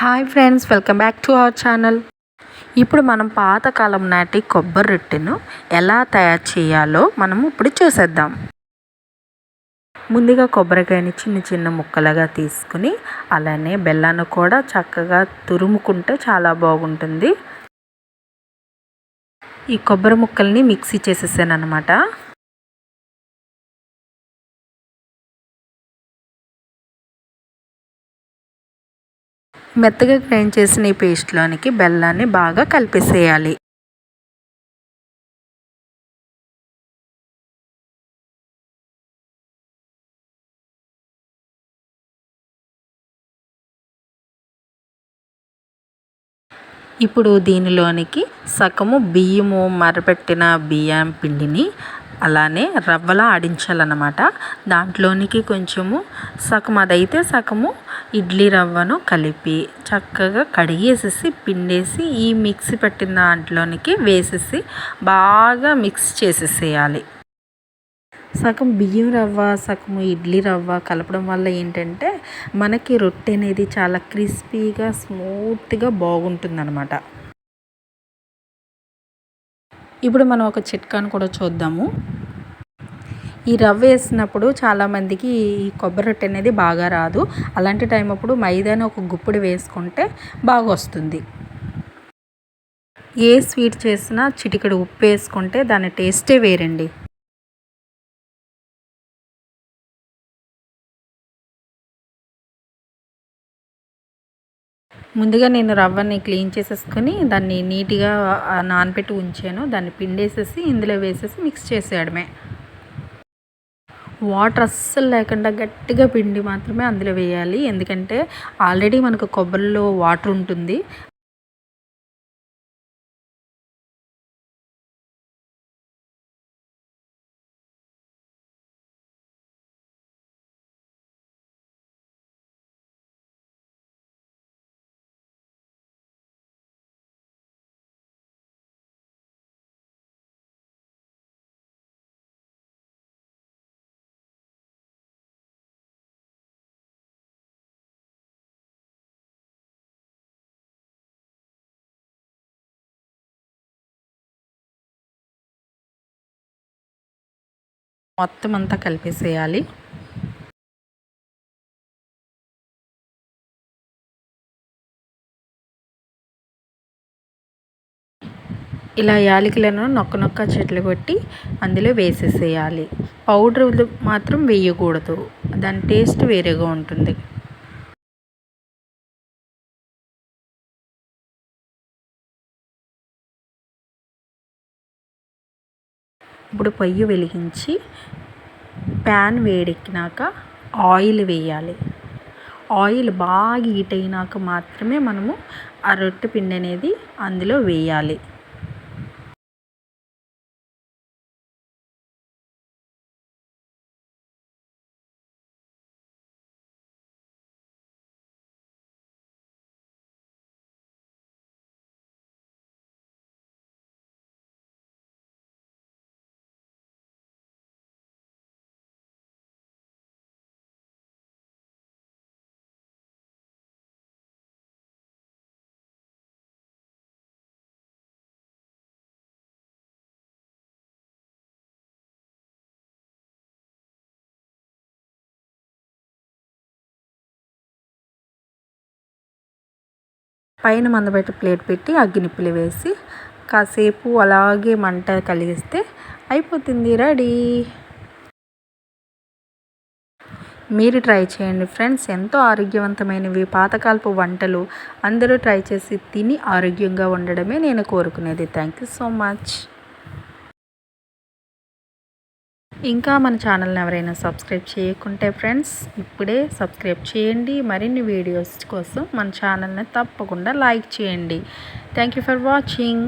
Hi friends, welcome back to our channel. ఇప్పుడు మనం పాతకాలం నాటి కొబ్బరి రొట్టెను ఎలా తయారు చేయాలో మనము ఇప్పుడు చూసేద్దాం. ముందుగా కొబ్బరికాయని చిన్న చిన్న ముక్కలుగా తీసుకుని అలానే బెల్లాన్ని కూడా చక్కగా తురుముకుంటే చాలా బాగుంటుంది. ఈ కొబ్బరి ముక్కల్ని మిక్సీ చేసేసాను అనమాట. మెత్తగా గ్రైండ్ చేసిన ఈ పేస్ట్లోనికి బెల్లాన్ని బాగా కలిపేసేయాలి. ఇప్పుడు దీనిలోనికి సగము బియ్యము మరపెట్టిన బియ్యం పిండిని అలానే రవ్వలా ఆడించాలన్నమాట. దాంట్లోనికి కొంచెము సగం అదైతే సగము ఇడ్లీ రవ్వను కలిపి చక్కగా కడిగేసేసి పిండేసి ఈ మిక్సీ పెట్టిన దాంట్లోనికి వేసేసి బాగా మిక్స్ చేసేసేయాలి. సగం బియ్యం రవ్వ సగం ఇడ్లీ రవ్వ కలపడం వల్ల ఏంటంటే మనకి రొట్టె అనేది చాలా క్రిస్పీగా స్మూత్గా బాగుంటుందన్నమాట. ఇప్పుడు మనం ఒక చిట్కాను కూడా చూద్దాము. ఈ రవ్వ వేసినప్పుడు చాలామందికి ఈ కొబ్బరి రొట్టె అనేది బాగా రాదు. అలాంటి టైం అప్పుడు మైదాని ఒక గుప్పిడి వేసుకుంటే బాగా వస్తుంది. ఏ స్వీట్ చేసినా చిటికెడు ఉప్పు వేసుకుంటే దాని టేస్టే వేరండి. ముందుగా నేను రవ్వని క్లీన్ చేసేసుకొని దాన్ని నీట్గా నానబెట్టి ఉంచాను. దాన్ని పిండేసేసి ఇందులో వేసేసి మిక్స్ చేసేయడమే. వాటర్ అస్సలు లేకుండా గట్టిగా పిండి మాత్రమే అందులో వేయాలి. ఎందుకంటే ఆల్రెడీ మనకు కొబ్బరిలో వాటర్ ఉంటుంది. మొత్తం అంతా కలిపేసేయాలి. ఇలా యాలకులను నొక్క చెట్లు కొట్టి అందులో వేసేసేయాలి. పౌడర్ మాత్రం వేయకూడదు, దాని టేస్ట్ వేరేగా ఉంటుంది. ఇప్పుడు పొయ్యి వెలిగించి ప్యాన్ వేడెక్కినాక ఆయిల్ వేయాలి. ఆయిల్ బాగా హీట్ అయినాక మాత్రమే మనము ఆ రొట్టె పిండి అనేది అందులో వేయాలి. పైన మందబెట్టి ప్లేట్ పెట్టి అగ్గినిప్పులు వేసి కాసేపు అలాగే మంట కలిగిస్తే అయిపోతుంది, రెడీ. మీరు ట్రై చేయండి ఫ్రెండ్స్, ఎంతో ఆరోగ్యవంతమైనవి పాతకాలపు వంటలు. అందరూ ట్రై చేసి తిని ఆరోగ్యంగా ఉండడమే నేను కోరుకునేది. Thank you so much. ఇంకా మన ఛానల్ని ఎవరైనా సబ్స్క్రైబ్ చేయకుంటే ఫ్రెండ్స్ ఇప్పుడే సబ్స్క్రైబ్ చేయండి. మరిన్ని వీడియోస్ కోసం మన ఛానల్ని తప్పకుండా లైక్ చేయండి. Thank you for watching.